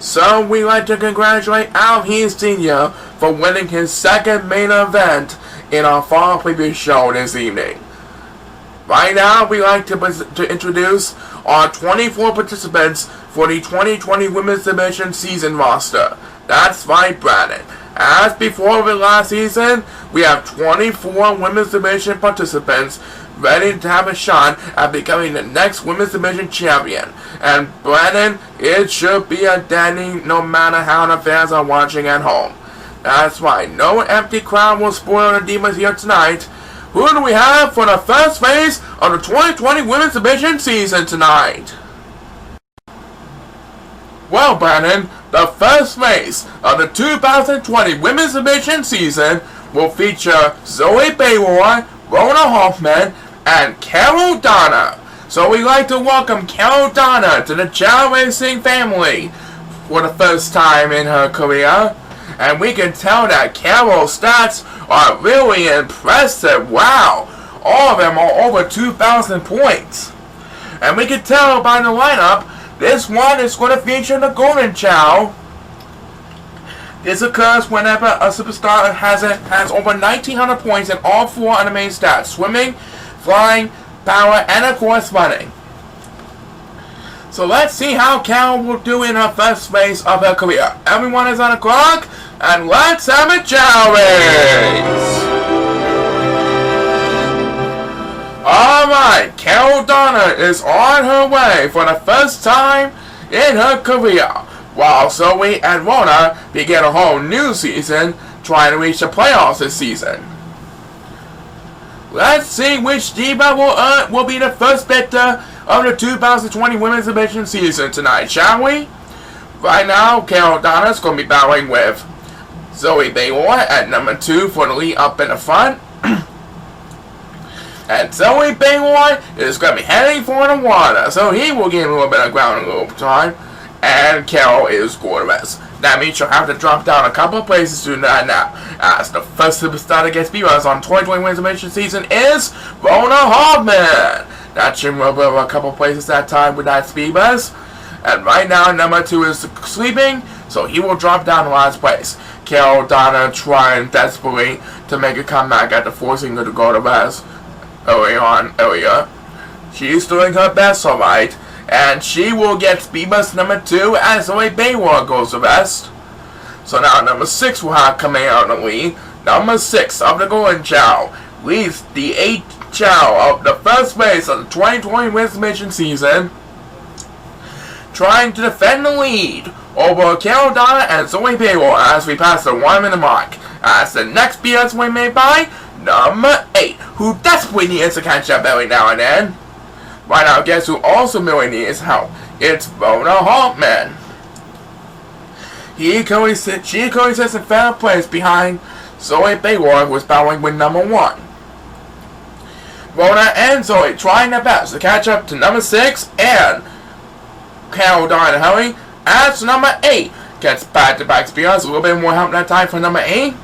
So we'd like to congratulate Al Sr. for winning his second main event in our fall preview show this evening. Right now, we'd like to introduce our 24 participants for the 2020 Women's Division season roster. That's right, Brandon. As before the last season, we have 24 Women's Division participants ready to have a shot at becoming the next Women's Division champion. And Brandon, it should be a dandy no matter how the fans are watching at home. That's right, no empty crowd will spoil the Divas here tonight. Who do we have for the first phase of the 2020 Women's Division season tonight? Well, Brandon, the first phase of the 2020 Women's Division season will feature Zoe Baylor, Rona Hoffman, and Carol Donna. So we'd like to welcome Carol Donna to the Chao Racing family for the first time in her career. And we can tell that Carol's stats are really impressive. Wow, all of them are over 2,000 points. And we can tell by the lineup, this one is going to feature the Golden Chao. This occurs whenever a superstar has over 1,900 points in all four of the main stats: swimming, flying, power, and of course running. So let's see how Carol will do in her first phase of her career. Everyone is on the clock, and let's have a Chao race! Alright, Carol Donna is on her way for the first time in her career, while Zoe and Rona begin a whole new season trying to reach the playoffs this season. Let's see which diva will be the first victor of the 2020 Women's Division season tonight, shall we? Right now, Carol Donna is going to be battling with Zoe Baylor at number 2 for the lead up in the front. And Zoe Baylor is going to be heading for the water, so he will gain a little bit of ground in a little time. And Carol is going to rest. That means she'll have to drop down a couple of places to do that now. As the first superstar that gets Divas on 2020 Women's Division season is Rona Hoffman. That should move over a couple of places that time with that Divas. And right now, number 2 is sleeping, so he will drop down the last place. Carol Donna trying desperately to make a comeback after forcing her to go to rest earlier. She's doing her best, alright. And she will get Divas number 2 as Zoe Baylor goes to rest. So now number 6 will have coming out in the lead. Number 6 of the Golden Chao leads the 8th Chao of the first phase of the 2020 Women's Division season, trying to defend the lead over Carol Donna and Zoe Baylor as we pass the 1 minute mark. As the next BS win made by number 8, who desperately needs to catch up every now and then. Right now, guess who also really needs help? It's Rona Hoffman. She currently sits in third place behind Zoe Baylor, who is battling with number 1. Rona and Zoe trying their best to catch up to number 6 and Carol Donna hurry. As number 8 gets back-to-back spears, a little bit more help that time for number 8.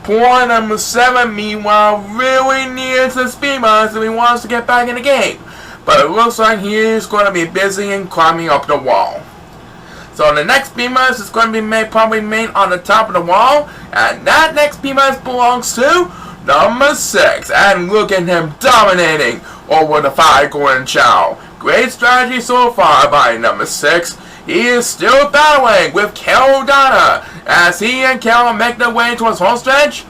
Poor number 7, meanwhile, really needs the speed bumps if he wants to get back in the game. But it looks like he's going to be busy and climbing up the wall. So the next speed bump is going to be probably made on the top of the wall. And that next speed bump belongs to number 6. And look at him dominating over the 5 Golden Chao. Great strategy so far by number 6. He is still battling with Carol Donna as he and Carol make their way towards home stretch.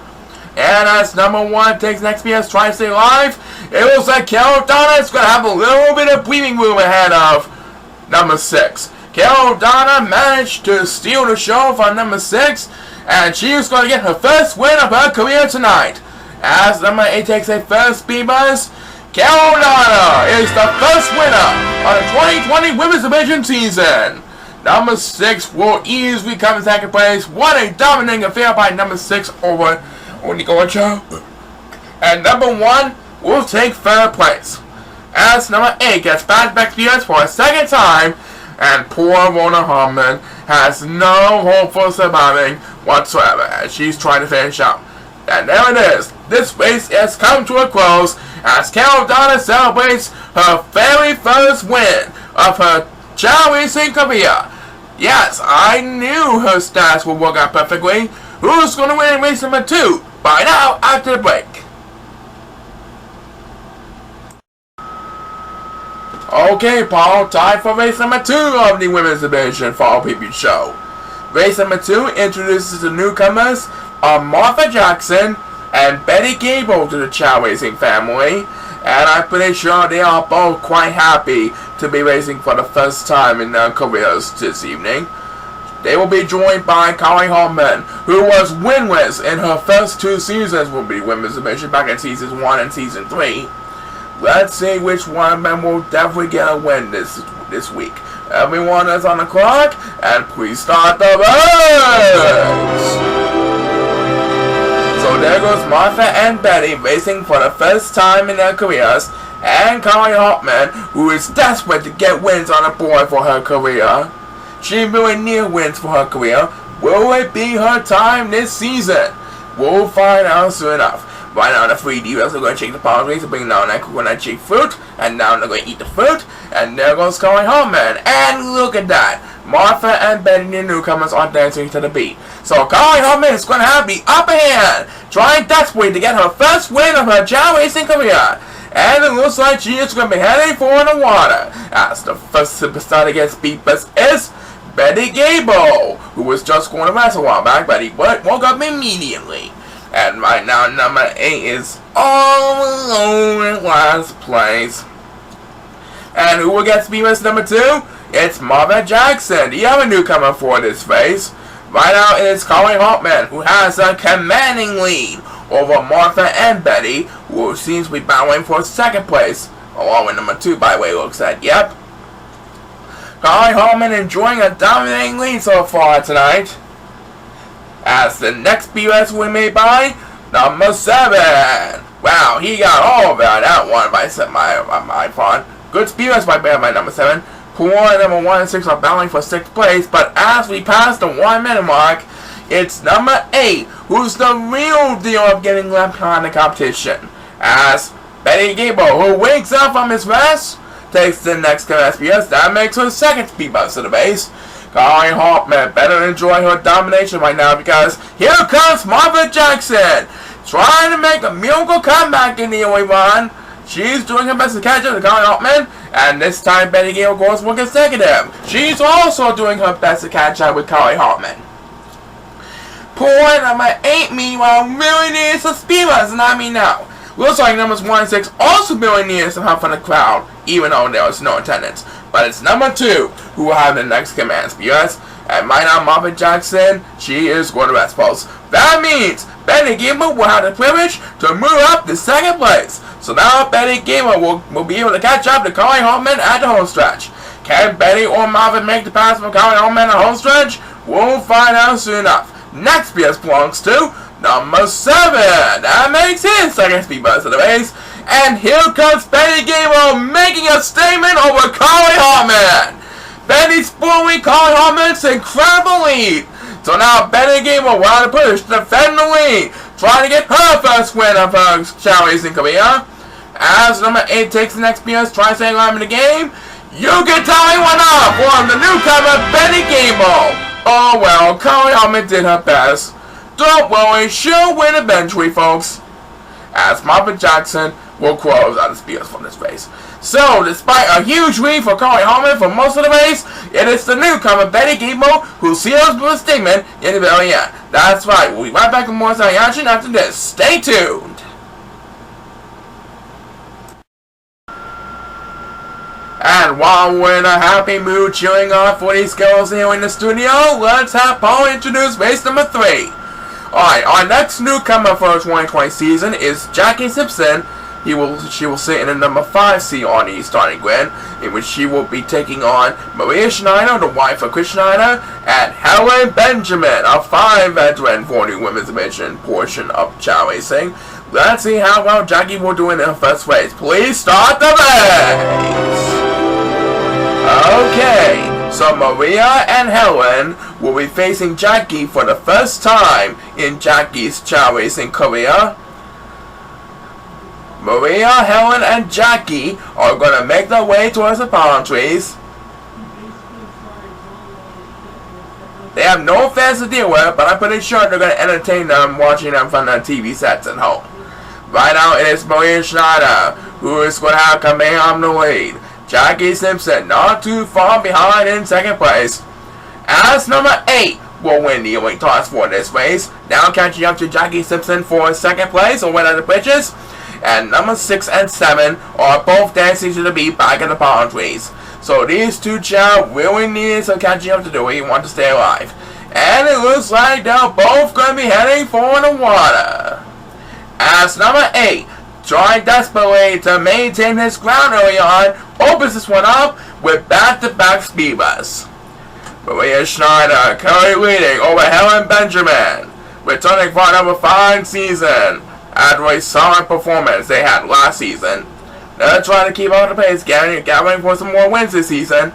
And as number 1 takes next PS trying to stay alive, it looks like Carol Donna is going to have a little bit of breathing room ahead of number 6. Carol Donna managed to steal the show from number 6, and she is going to get her first win of her career tonight. As number 8 takes a first speed buzz, Carol Donna is the first winner of the 2020 Women's Division season. Number 6 will easily come in second place. What a dominating affair by number 6 over Golden Chao. And number 1 will take third place. As number 8 gets back spears for a second time. And poor Rona Hoffman has no hope for surviving whatsoever as she's trying to finish up. And there it is. This race has come to a close as Carol Donna celebrates her very first win of her Chao Racing career. Yes, I knew her stats would work out perfectly. Who's going to win in race number 2? Find out after the break. Okay, Paul, time for race number 2 of the Women's Division Fall Preview Show. Race number 2 introduces the newcomers of Martha Jackson and Betty Gable to the Chao Racing family, and I'm pretty sure they are both quite happy to be racing for the first time in their careers this evening. They will be joined by Carly Holman, who was winless in her first 2 seasons with the Women's Division back in Season 1 and Season 3. Let's see which one of them will definitely get a win this week. Everyone is on the clock, and please start the race! So there goes Martha and Betty racing for the first time in their careers, and Carly Holman, who is desperate to get wins on the board for her career. She really near wins for her career. Will it be her time this season? We'll find out soon enough. Right now the 3 Divas are going to shake the palm trees to bring down that coconut shake fruit, and now they're going to eat the fruit, and there goes Carly Holman, and look at that! Martha and Betty, the newcomers, are dancing to the beat. So Carly Holman is going to have the upper hand, trying desperately to get her first win of her Chao Racing career. And it looks like she is going to be heading for the water, as the first superstar to get speedless is Betty Gable, who was just going to wrestle a while back, but he woke up immediately. And right now, number 8 is all alone in last place. And who will get speedless number 2? It's Martha Jackson, the other newcomer for this race. Right now, it is Carly Holman, who has a commanding lead over Martha and Betty, who seems to be battling for second place, along with number 2, by the way, looks like. Yep. Carly Holman enjoying a dominating lead so far tonight. As the next BS we made by number 7. Wow, he got all about that one by my font. Good BS by number 7. Poor number 1 and 6 are battling for 6th place, but as we pass the 1 minute mark, it's number 8 who's the real deal of getting left behind the competition. As Betty Gable, who wakes up from his rest, takes the next SBS. That makes her second speed bus to the base. Carly Holman better enjoy her domination right now, because here comes Martha Jackson trying to make a miracle comeback in the early run. She's doing her best to catch up to Carly Holman, and this time Betty Gable goes for consecutive. She's also doing her best to catch up with Carly Holman. Poor number 8, meanwhile, really needs some speed bus, and I mean now. Looks like numbers 1 and 6 also really needed some help from the crowd, even though there was no attendance. But it's number 2 who will have the next command speeders. And right now, Martha Jackson, she is going to rest post. That means Betty Gable will have the privilege to move up to second place. So now Betty Gable will be able to catch up to Carly Holman at the home stretch. Can Betty or Martha make the pass from Carly Holman at the home stretch? We'll find out soon enough. Next BS belongs to number 7. That makes his second speed bus of the race. And here comes Betty Gable making a statement over Carly Holman. Betty's spoiling Carly Holman's incredible lead. So now Betty Gable will have to push to defend the lead, trying to get her first win of her Chao Racing career. As number 8 takes the next BS, tries to hang on in the game. You can tell me one up for the newcomer Betty Gable. Oh well, Carly Holman did her best. Don't worry, she'll win eventually, folks. As Martha Jackson will close out the speeders from this race. So, despite a huge lead for Carly Holman for most of the race, it is the newcomer Betty Gable who seals the statement in the very end. That's right, we'll be right back with more exciting action after this. Stay tuned! And while we're in a happy mood cheering on for these girls here in the studio, let's have Paul introduce race number 3. Alright, our next newcomer for the 2020 season is Jackie Simpson. She will sit in the number 5 seat on the starting grid, in which she will be taking on Maria Schneider, the wife of Chris Schneider, and Helen Benjamin, a 5 veteran for the women's division portion of Chao Racing. Let's see how well Jackie will do in her first race. Please start the race! Okay, so Maria and Helen will be facing Jackie for the first time in Jackie's Chao Racing career. Maria, Helen, and Jackie are going to make their way towards the palm trees. They have no fans to deal with, but I'm pretty sure they're going to entertain them watching them from their TV sets at home. Right now it is Maria Schneider who is going to have Kamehameha on the lead. Jackie Simpson not too far behind in second place. As number 8 will win the elite toss for this race. Now catching up to Jackie Simpson for second place or win at the pitches. And number 6 and 7 are both dancing to the beat back in the palm trees. So these two Chao really need some catching up to do if you want to stay alive. And it looks like they're both going to be heading for the water. As number 8, trying desperately to maintain his ground early on, opens this one up with back-to-back speed bus. Maria Schneider currently leading over Helen Benjamin, returning for another fine season after a solid performance they had last season. They're trying to keep up the pace, gathering for some more wins this season.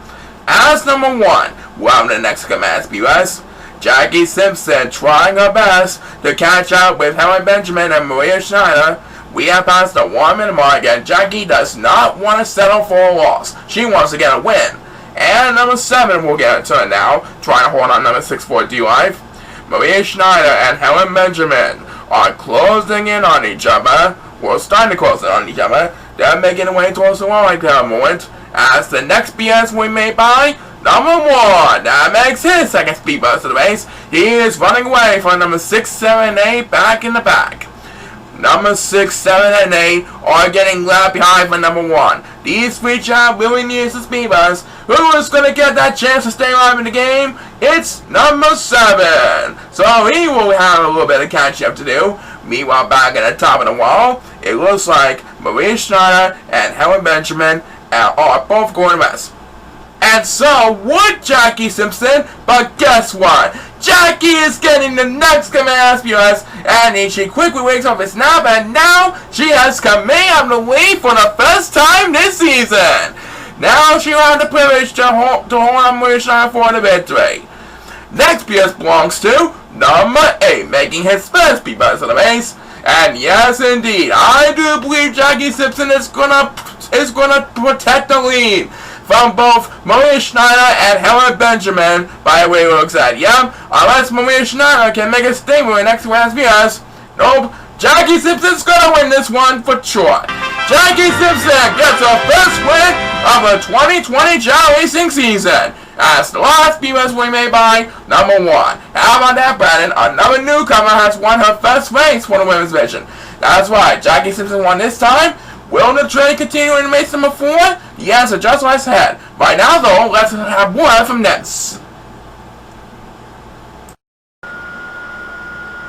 As number 1, well, the next command speed bus, Jackie Simpson trying her best to catch up with Helen Benjamin and Maria Schneider. We have passed the 1 minute mark and Jackie does not want to settle for a loss. She wants to get a win. And number 7 will get a turn now, trying to hold on number 6 for D-Life. Maria Schneider and Helen Benjamin are closing in on each other. We're starting to close in on each other. They're making their way towards the wall like that moment. As the next BS we made by number 1, that makes his second speed bus of the race. He is running away from number 6, 7, and 8 back in the back. Number 6, 7, and 8 are getting left behind for number 1. These three Chao really needs the speed bus. Who is going to get that chance to stay alive in the game? It's number 7. So he will have a little bit of catching up to do. Meanwhile, back at the top of the wall, it looks like Maria Schneider and Helen Benjamin are both going to rest. And so would Jackie Simpson, but guess what? Jackie is getting the next command SPUS, and she quickly wakes up his nap, and now she has Kamehameha on the lead for the first time this season. Now she will have the privilege to hold on Maria Schneider for the victory. Next PS belongs to number 8, making his first speed bus of the race. And yes, indeed, I do believe Jackie Simpson is gonna protect the lead from both Maria Schneider and Helen Benjamin. By the way, it looks at unless Maria Schneider can make a statement in next week's PS. Nope, Jackie Simpson's gonna win this one for sure. Jackie Simpson gets her first win of the 2020 Chao Racing season. As the last BS we made by number 1. How about that, Brandon? Another newcomer has won her first race for the women's division. That's right, Jackie Simpson won this time. Will the trend continue in race number 4? The answer just what I said. Right now, though, let's have more from Nets.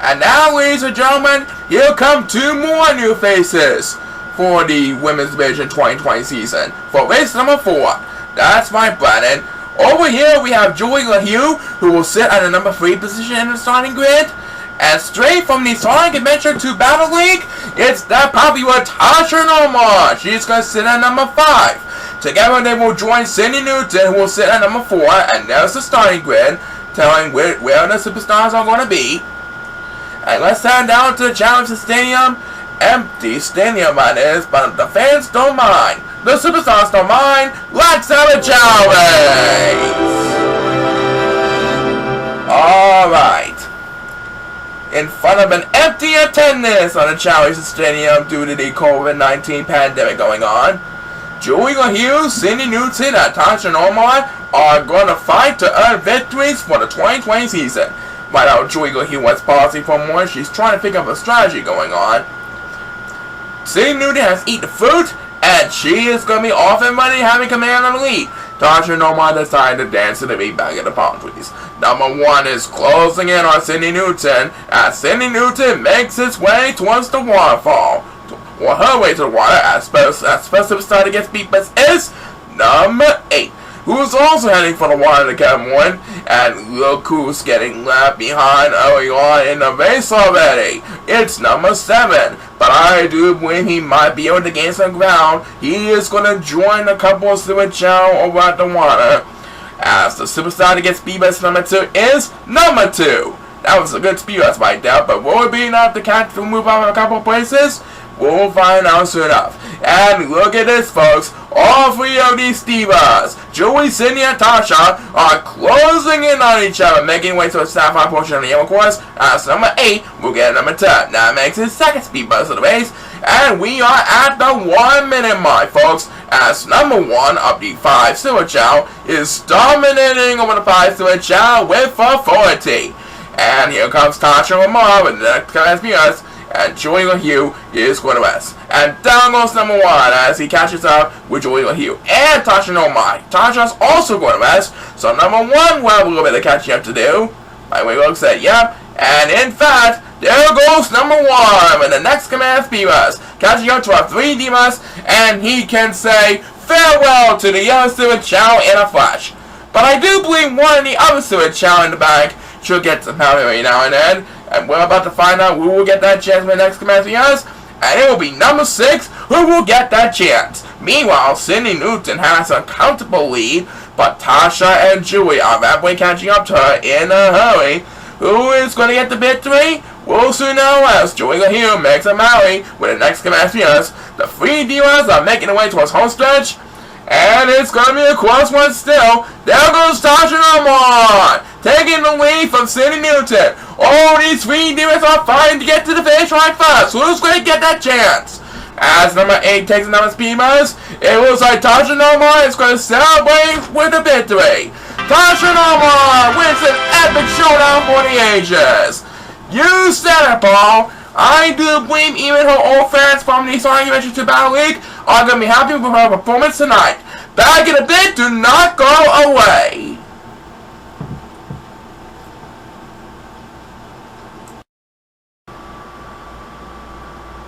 And now, ladies and gentlemen, here come 2 more new faces for the women's division 2020 season. For race number 4, that's my Brandon. Over here, we have Julie LaHue, who will sit at the number 3 position in the starting grid. And straight from the Sonic Adventure 2 Battle League, it's that popular Tasha Nomar. She's going to sit at number 5. Together, they will join Cindy Newton, who will sit at number 4. And there's the starting grid, telling where the superstars are going to be. And let's head down to the Challenger Stadium. Empty stadium, that is, but the fans don't mind. The superstars don't mind. Let's have a Chao race! Alright. In front of an empty attendance on the Challenger Stadium due to the COVID-19 pandemic going on, Julie LaHue, Cindy Newton, and Tasha Nomar are going to fight to earn victories for the 2020 season. Right now, Julie LaHue wants policy for more. She's trying to figure out a strategy going on. Cindy Newton has eaten the fruit, and she is going to be off and running, having command on the lead. Tasha Nomar decided to dance to the beat back at the palm trees. Number 1 is closing in on Cindy Newton, as Cindy Newton makes its way towards the waterfall. Or her way to the water, as first superstar to get beat by is number 8. Who's also heading for the water to get one, and look who's getting left behind early on in the race already. It's number 7, but I do believe he might be able to gain some ground. He is going to join a couple of Super Chao over at the water. As the superstar to get speed best number 2 is number 2. That was a good speed best right there, but will it be enough to catch to move out a couple of places? We'll find out soon enough. And look at this, folks. All three of these divas, Julie, Sydney, and Tasha, are closing in on each other, making way to a sapphire portion of the yellow course. As number 8, we'll get number 10. That makes his second speed buzz of the race. And we are at the 1 minute mark, folks, as number 1 of the 5 Silver Chao is dominating over the 5 Silver Chao with authority. And here comes Tasha Lamar with the next class us, and Julie Hugh is going to rest. And down goes number 1 as he catches up with Julie Hugh and Tasha Lamar. Tasha's also going to rest, so number 1 will have a little bit of catching up to do. My way looks at yep. And in fact, there goes number 1 with the next command Divas, catching up to our 3 Divas, and he can say farewell to the yellow Silver Chao in a flash. But I do believe one of the other Silver Chao in the back should get some power every now and then, and we're about to find out who will get that chance with the next command Divas, and it will be number 6 who will get that chance. Meanwhile, Sydney Newton has a comfortable lead, but Tasha and Julie are rapidly catching up to her in a hurry. Who is going to get the victory? We'll soon know as Julie Hugh makes a rally with the next command Divas. The 3 Divas are making their way towards home stretch, and it's going to be a close one still. There goes Tasha Lamar, taking the lead from Sydney Newton. All these 3 Divas are fighting to get to the finish line first. Who's going to get that chance? As number 8 takes another speed buzz, it looks like Tasha Lamar is going to celebrate with a victory. Tasha Lamar wins an epic showdown for the ages. You said it, Paul. I do believe even her old fans from the Sonic Adventure 2 Battle League are going to be happy with her performance tonight. Back in a bit, do not go away.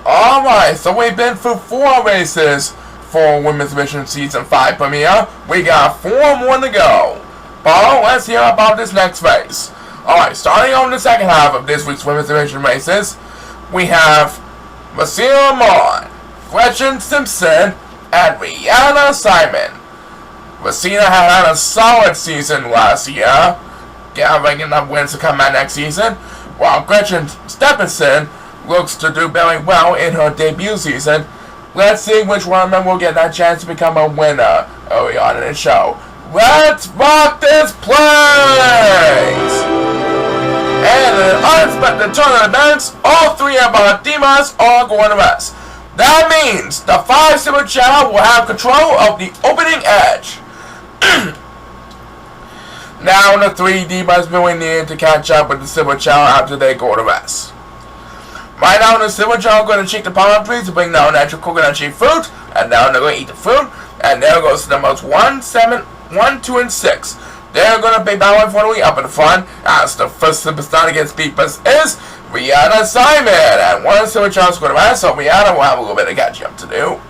Alright, so we've been through 4 races for Women's Division Season 5 premiere. We got 4 more to go. Paul, let's hear about this next race. Alright, starting on the second half of this week's Women's Division races, we have Vasila Mon, Gretchen Simpson, and Rihanna Simon. Vasila had a solid season last year, gathering enough wins to come out next season, while Gretchen Stephenson looks to do very well in her debut season. Let's see which one of them will get that chance to become a winner early on in the show. Let's rock this place! And in an unexpected turn of events, all 3 of our Divas are going to rest. That means the 5 Silver Chao will have control of the opening edge. Now the 3 Divas will need to catch up with the Silver Chao after they go to rest. Right now the Silver Chao are going to check the palm trees to bring down natural coconut tree fruit, and now they're going to eat the fruit, and there goes numbers 1, 7, 1, 2, and 6. They're going to be battling for the lead up in the front, as the first superstar against Divas is Rihanna Simon, and one Silver Chao is going to rest, so Rihanna will have a little bit of catching up to do.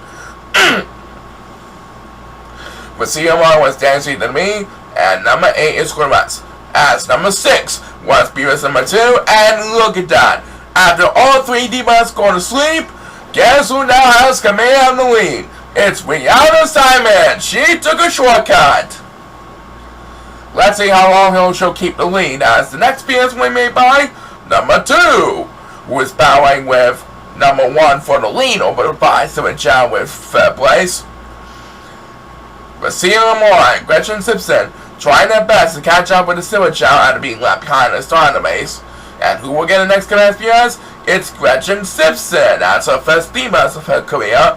Vasila was dancing to me, and number 8 is going to rest, as number 6 was Divas number 2, and look at that. After all 3 Divas go to sleep, guess who now has command of the lead? It's Rihanna Simon. She took a shortcut. Let's see how long she'll keep the lead, as the next PS will be made by number 2, who is battling with number 1 for the lead over the 5 Silver Chao with 3rd place. Vasila Moore and Gretchen Simpson trying their best to catch up with the Silver Chao after being left behind at the start of the race. And who will get the next command PS? It's Gretchen Simpson. That's her first Divas of her career.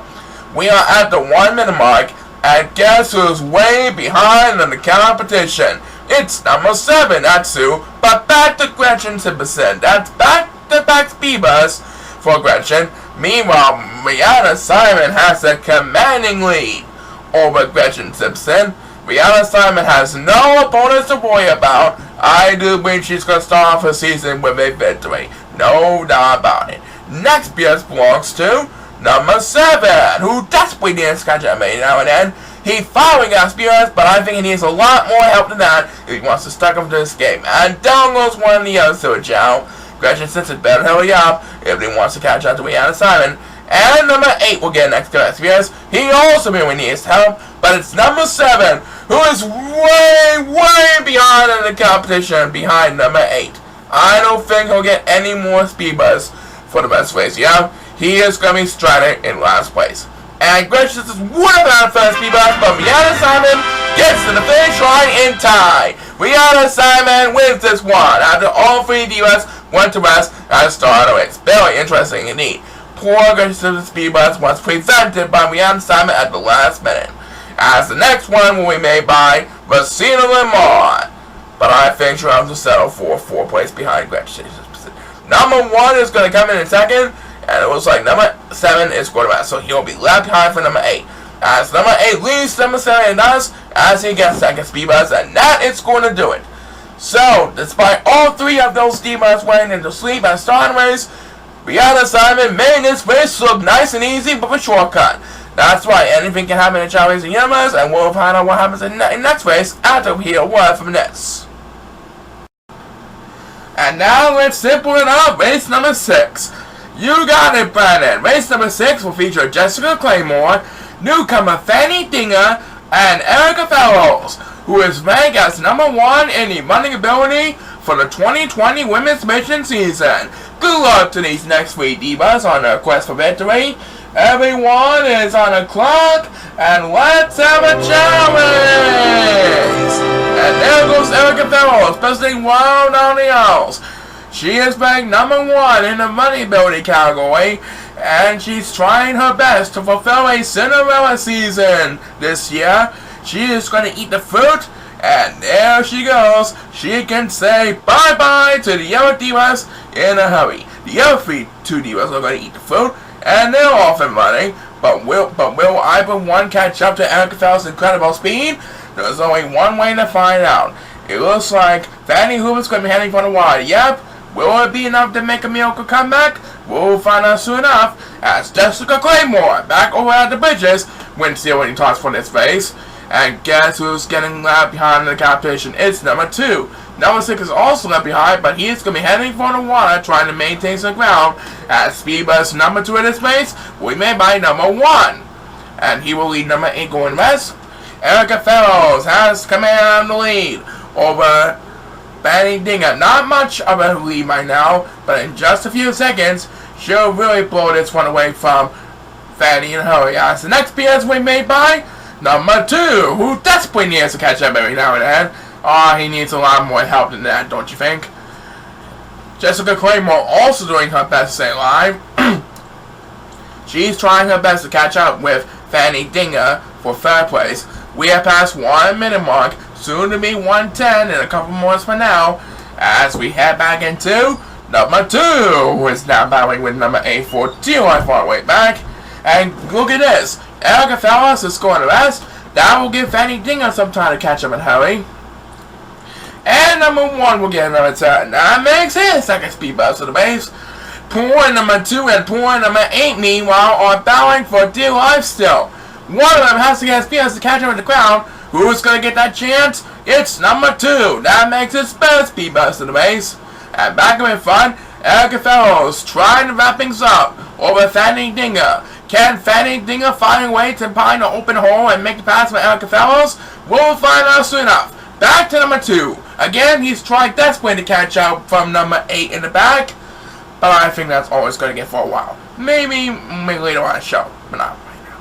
We are at the 1 minute mark, and guess who's way behind in the competition? It's number 7, Atsu, but back to Gretchen Simpson. That's back-to-back Divas for Gretchen. Meanwhile, Rihanna Simon has a commanding lead over Gretchen Simpson. Rihanna Simon has no opponents to worry about. I do believe she's going to start off her season with a victory. No doubt about it. Next PS belongs to number 7, who desperately needs to catch up now and then. He's following SPS, but I think he needs a lot more help than that if he wants to stuck up to this game. And down goes one of the other Silver Chao. Gretchen Simpson better hurry up if he wants to catch up to Rihanna Simon. And number 8 will get next to SPS. He also really needs help, but it's number 7, who is way behind in the competition behind number 8. I don't think he'll get any more speed buzz for the best race. Yeah, he is going to be stranded in last place. And gracious is one of our first Divas, but Rihanna Simon gets to the finish line in time. Rihanna Simon wins this one after all three Divas went to rest at the start of it. It's very interesting indeed. Poor gracious Divas was presented by Rihanna Simon at the last minute, as the next one will be made by Rosina Lamont. But I think she'll have to settle for 4 places behind gracious. Number 1 is going to come in second. And it looks like number 7 is going to rest, so he'll be left behind for number 8. As number 8 leaves number 7 and does, as he gets second speed bus, and that is going to do it. So, despite all 3 of those speed bus went into sleep and starting race, Rihanna Simon made this race look nice and easy with a shortcut. That's right, anything can happen in Chao Racing Universe, and we'll find out what happens in the next race after we hear a word from this. And now let's simple it up, race number 6. You got it, Brandon. Race number 6 will feature Jessica Claymore, newcomer Fanny Dinger, and Erica Fellows, who is ranked as number 1 in the running ability for the 2020 Women's Mission season. Good luck to these next 3 Divas on their quest for victory. Everyone is on the clock, and let's have a challenge! And there goes Erica Fellows, specing wild on the owls. She is ranked number 1 in the running ability category, and she's trying her best to fulfill a Cinderella season this year. She is going to eat the fruit, and there she goes. She can say bye-bye to the other Divas in a hurry. The other 2 Divas are going to eat the fruit, and they're off and running. But will either one catch up to Erica Fellows' incredible speed? There's only one way to find out. It looks like Fanny Hoover's going to be heading for the wide. Yep. Will it be enough to make a miracle comeback? We'll find out soon enough, as Jessica Claymore, back over at the bridges, wins the winning toss for this race. And guess who's getting left behind in the competition? It's number 2. Number 6 is also left behind, but he's going to be heading for the water, trying to maintain some ground, as speed bus number 2 in this race will be made by number 1. And he will lead number 8 going west. Erica Fellows has command of the lead over Fanny Dinger. Not much of a lead right now, but in just a few seconds, she'll really blow this one away from Fanny and hurry. As the next PS will be made by number 2, who desperately needs to catch up every now and then. He needs a lot more help than that, don't you think? Jessica Claymore also doing her best to stay alive. She's trying her best to catch up with Fanny Dinger for 3rd place. We have passed 1 minute mark, soon to be 1:10 in a couple more from now, as we head back into number 2, who is now battling with number 8 for DOI far way back. And look at this, Erica Fellows is scoring the rest. That will give Fanny Dinger some time to catch up and hurry. And number 1 will get another turn. That makes his second speed bus to the base. Point number 2 and point number 8, meanwhile, are battling for dear life still. One of them has to get speed to catch up with the crowd. Who's going to get that chance? It's number 2. That makes his best speed bus to the base. And back in front, Erica Fellows trying to wrap things up over Fanny Dinger. Can Fanny Dinger find a way to find an open hole and make the pass for Erica Fellows? We'll find out soon enough. Back to number 2. Again, he's trying desperately to catch up from number 8 in the back. But I think that's all it's going to get for a while. Maybe later on the show, but not right now.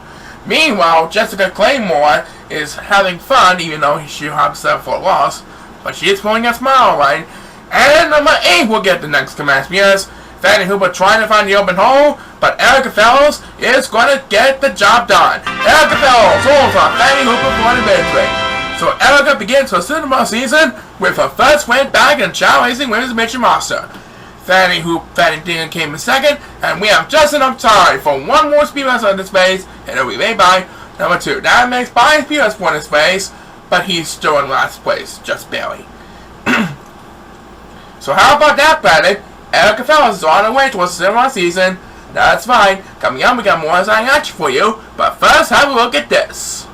Meanwhile, Jessica Claymore is having fun, even though she'll have set for a loss. But she is pulling a smile, right? And number 8 will get the next command. Yes, Fanny Hooper trying to find the open hole, but Erica Fellows is going to get the job done. Erica Fellows holds on Fanny Hooper for the victory. So Erica begins her Cinderella season with her first win back in Chao Racing Women's Mission roster. Fanny Dinger came in second, and we have just enough time for one more speed race on this race, and it will be made by number 2. That makes 5 speed race for this race, but he's still in last place, just barely. So how about that, Brandon? Erica Fellows is on her way towards the Cinderella season. That's fine. Coming up, we got more exciting action for you, but first have a look at this.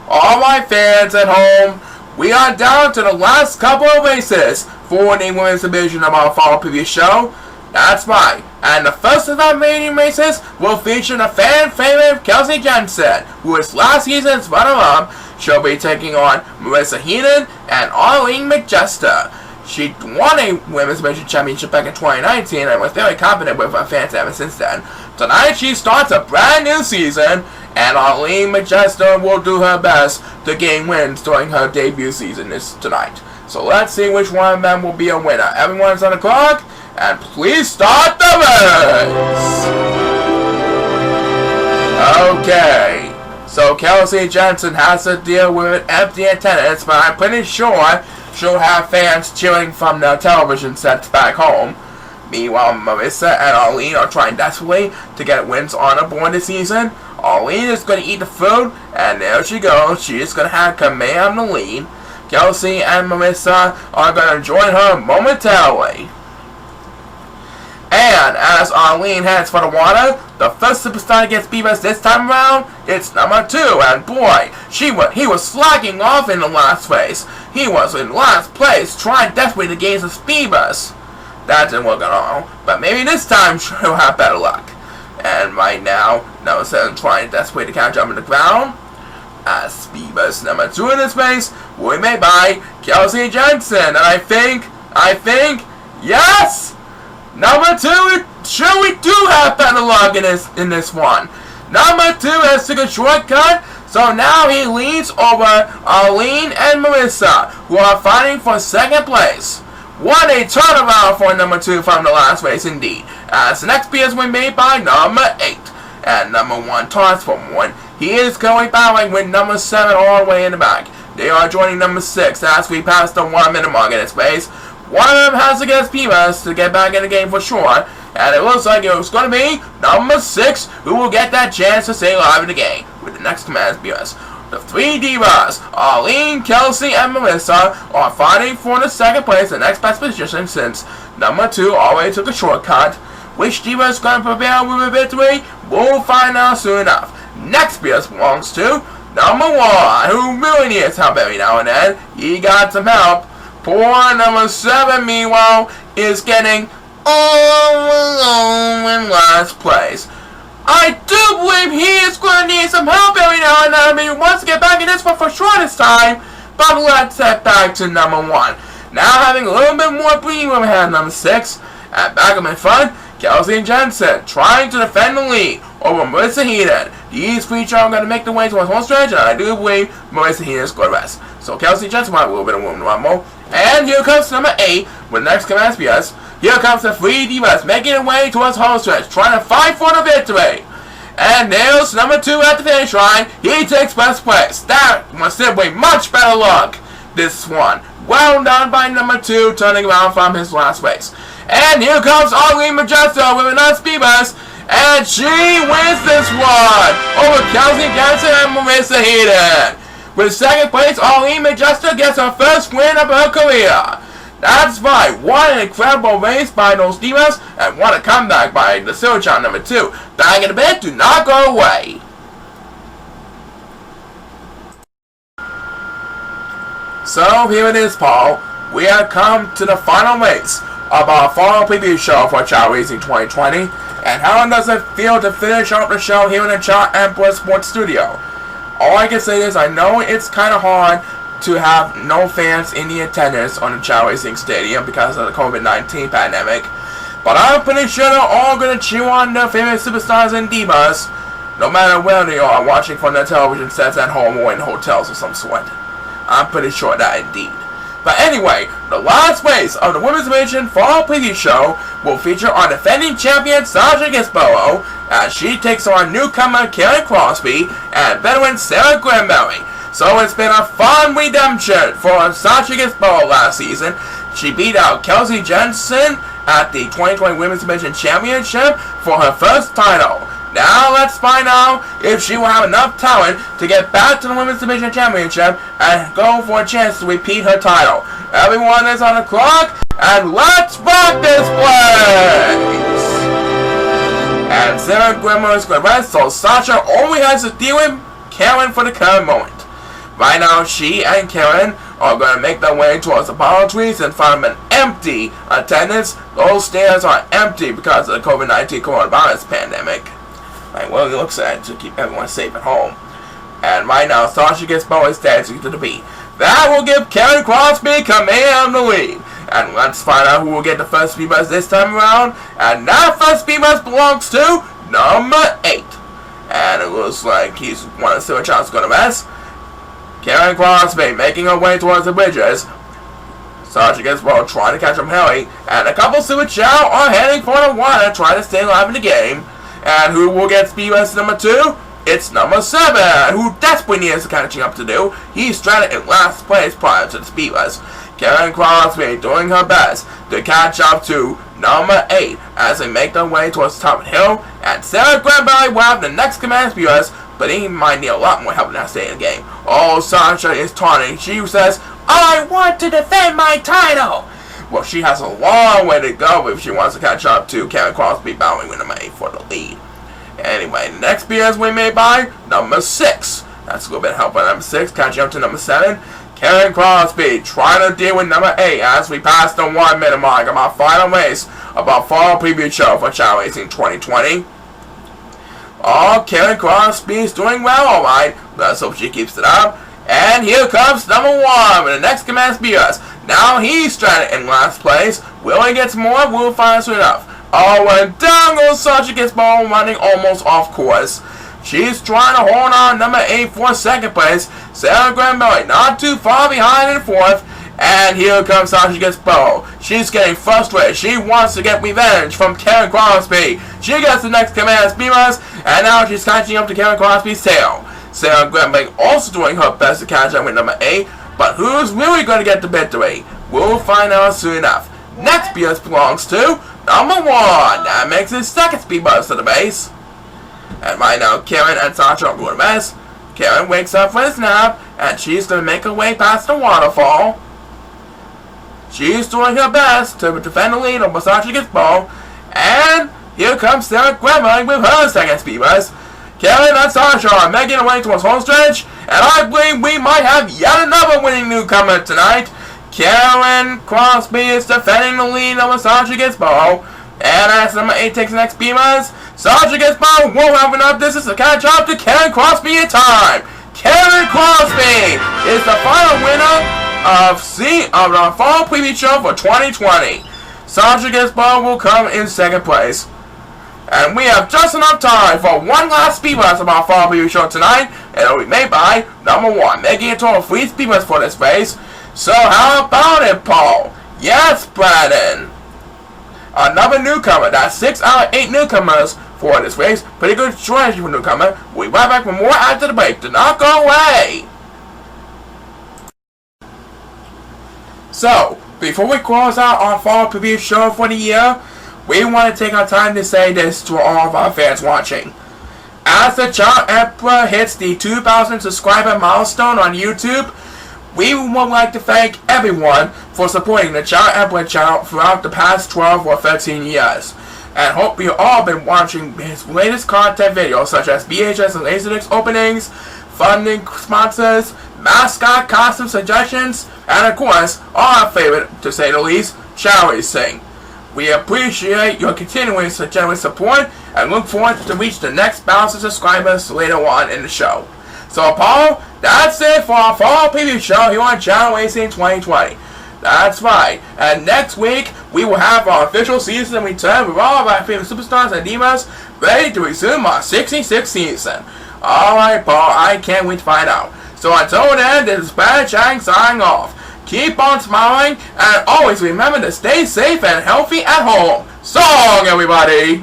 Alright fans at home, we are down to the last couple of races for the women's division of our fall preview show. That's right, and the first of our remaining races will feature the fan favorite Kelsey Jensen, who is last season's runner-up. She'll be taking on Marissa Heenan and Arlene McJester. She won a Women's Division Championship back in 2019 and was very confident with her fans ever since then. Tonight she starts a brand new season, and Arlene Majesta will do her best to gain wins during her debut season tonight. So let's see which one of them will be a winner. Everyone's on the clock, and please start the race! Okay, so Kelsey Jensen has to deal with an empty attendance, but I'm pretty sure she'll have fans cheering from their television sets back home. Meanwhile, Marissa and Arlene are trying desperately to get wins on her board this season. Arlene is going to eat the food, and there she goes. She is going to have command of the lead. Kelsey and Marissa are going to join her momentarily. And as Arlene heads for the water, the first superstar against Divas this time around, it's number 2. And boy, he was slacking off in the last race. He was in last place, trying desperately to gain some speed bus. That didn't work at all, but maybe this time she'll have better luck. And right now, number 7 trying desperately to catch up in the ground. As speed bus number 2 in this race will be made by Kelsey Jensen. And I think, yes! Number 2, we do have better luck in this one. Number 2 has took a shortcut, so now he leads over Arlene and Marissa, who are fighting for second place. What a turnaround for number 2 from the last race indeed. As the next PS will be made by number 8. And number 1 taunts for 1. He is currently battling with number 7 all the way in the back. They are joining number 6 as we pass the 1 minute mark in this race. One of them has to get Divas to get back in the game for sure. And it looks like it's going to be number 6 who will get that chance to stay alive in the game with the next command Divas. The 3 Divas, Arlene, Kelsey, and Marissa, are fighting for the second place and next best position since number 2 already took a shortcut. Which Divas is going to prevail with a victory? We'll find out soon enough. Next PS belongs to number 1, who really needs help every now and then. He got some help. Poor number 7, meanwhile, is getting all alone in last place. I do believe he is going to need some help every now and then. I mean, he wants to get back in this one for sure this time. But let's head back to number 1. Now having a little bit more breathing room ahead of number 6. At back of in front, Kelsey Jensen trying to defend the lead over Marissa Heaton. These 3 are going to make the way towards home stretch, and I do believe Marissa Heaton is going to rest. So Kelsey Jensen might have a little bit of room to rumble. And here comes number 8 with next command SPS. Here comes the 3 Divas making their way towards home stretch, trying to fight for the victory. And there's number 2 at the finish line. He takes first place. That was simply much better luck. This one. Well done by number 2, turning around from his last race. And here comes Arlene Majesta with another speed bus. And she wins this one over Kelsey Jensen and Marissa Heaton. With second place, Arlene Majesta gets her first win of her career. That's right, what an incredible race by those Divas, and what a comeback by the Silchon number 2. Back in the bit, do not go away. So here it is, Paul. We have come to the final race of our fall preview show for Chao Racing 2020. And how does it feel to finish off the show here in the ChaoEmperor Sports Studio? All I can say is I know it's kind of hard to have no fans in the attendance on the Chao Racing Stadium because of the COVID-19 pandemic. But I'm pretty sure they're all going to cheer on their favorite superstars and divas, no matter where they are, watching from their television sets at home or in hotels of some sort. I'm pretty sure that indeed. But anyway, the last race of the Women's Division Fall Preview Show will feature our defending champion Sasha Gisboro as she takes on newcomer Karen Crosby and veteran Sarah Granberry. So it's been a fun redemption for Sasha Gisboro last season. She beat out Kelsey Jensen at the 2020 Women's Division Championship for her first title. Now let's find out if she will have enough talent to get back to the Women's Division Championship and go for a chance to repeat her title. Everyone is on the clock, and let's rock this place! And Sarah Grimmer is going to rest, so Sasha only has to deal with Karen for the current moment. Right now, she and Karen are going to make their way towards the bottle trees and find an empty attendance. Those stairs are empty because of the COVID-19 coronavirus pandemic. Like, well, it looks like to keep everyone safe at home. And right now, Sasha Gisboro is dancing to the beat. That will give Karen Crosby command of the lead. And let's find out who will get the first speed bus this time around. And that first speed bus belongs to number 8. And it looks like he's one of the Chao's gonna mess. Karen Crosby making her way towards the bridges. Sergeant gets well trying to catch him Harry. And a couple Super Chao are heading for the water, trying to stay alive in the game. And who will get speed bus number 2? It's number 7, who desperately needs catching up to do. He's stranded in last place prior to the speed bus. Karen Crosby doing her best to catch up to number 8 as they make their way towards the top of the hill. And Sarah Granberry will have the next command speed bus, but he might need a lot more help in that state of the game. Oh, Sasha is taunting. She says, I want to defend my title! Well, she has a long way to go if she wants to catch up to Karen Crosby battling with number 8 for the lead. Anyway, the next BS we made by number 6. That's a little bit of help by number 6, catching up to number 7. Karen Crosby trying to deal with number 8 as we pass the 1 minute mark of our final race of our fall preview show for Chao Racing 2020. Oh, Karen Crosby is doing well, alright. Let's hope she keeps it up. And here comes number 1 with the next command BS. Now he's stranded in last place. Will he get more? We'll find soon enough. Oh, and down goes Sasha gets ball running almost off course. She's trying to hold on number 8 for second place. Sarah Granberry not too far behind in 4th. And here comes Sasha gets ball. She's getting frustrated. She wants to get revenge from Karen Crosby. She gets the next command speeders, and now she's catching up to Karen Crosby's tail. Sarah Granberry also doing her best to catch up with number 8. But who's really going to get the victory? We'll find out soon enough. Next BS belongs to number 1. That makes his second speed bus to the base. And right now, Karen and Sasha are doing the best. Karen wakes up for his nap, and she's going to make her way past the waterfall. She's doing her best to defend the lead over Sasha gets ball. And here comes Sarah Granberry with her second speed bus. Karen and Sasha are making their way towards home stretch, and I believe we might have yet another winning newcomer tonight. Karen Crosby is defending the lead over Sasha gets ball. And as number 8 takes the next speed bus, Sasha gets ball won't have enough distance to catch up to Karen Crosby in time. Karen Crosby is the final winner of the fall preview show for 2020. Sasha gets ball will come in second place. And we have just enough time for one last speed bus of our fall preview show tonight, and it will be made by number 1, making a total of 3 speed bus for this race. So how about it, Paul? Yes, Brandon. Another newcomer. That's 6 out of 8 newcomers for this race. Pretty good strategy for newcomer. We'll be right back for more after the break. Do not go away. So, before we close out our fall preview show for the year, we want to take our time to say this to all of our fans watching. As the ChaoEmperor hits the 2,000 subscriber milestone on YouTube, we would like to thank everyone for supporting the ChaoEmperor channel throughout the past 12 or 13 years. And hope you've all been watching his latest content videos such as VHS and Laserdisc openings, funding sponsors, mascot costume suggestions, and of course, our favorite, to say the least, Chao Racing. We appreciate your continuing generous support and look forward to reach the next balance of subscribers later on in the show. So Paul, that's it for our fall preview show here on Chao Racing 2020. That's right, and next week we will have our official season return with all of our favorite superstars and divas ready to resume our 66th season. Alright Paul, I can't wait to find out. So until then, this is Brad Chang signing off. Keep on smiling, and always remember to stay safe and healthy at home. So long, everybody!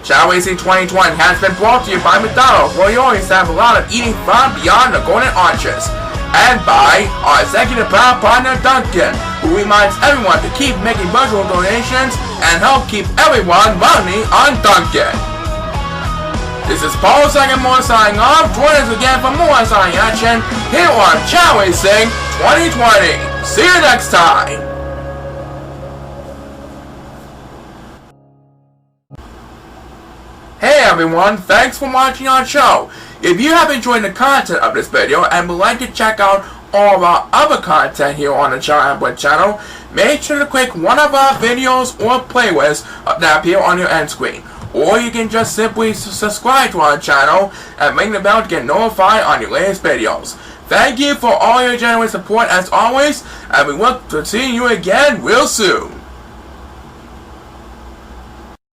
Chao Racing 2020 has been brought to you by McDonald's, where you always have a lot of eating fun beyond the golden arches. And by our executive proud partner, Duncan, who reminds everyone to keep making virtual donations and help keep everyone running on Duncan. This is Paul Secondmore signing off. Join us again for more signing action here on Chao Racing 2020. See you next time. Hey everyone, thanks for watching our show. If you have enjoyed the content of this video and would like to check out all of our other content here on the ChaoEmperor channel, make sure to click one of our videos or playlists that appear on your end screen. Or you can just simply subscribe to our channel and ring the bell to get notified on your latest videos. Thank you for all your genuine support as always, and we look to seeing you again real soon.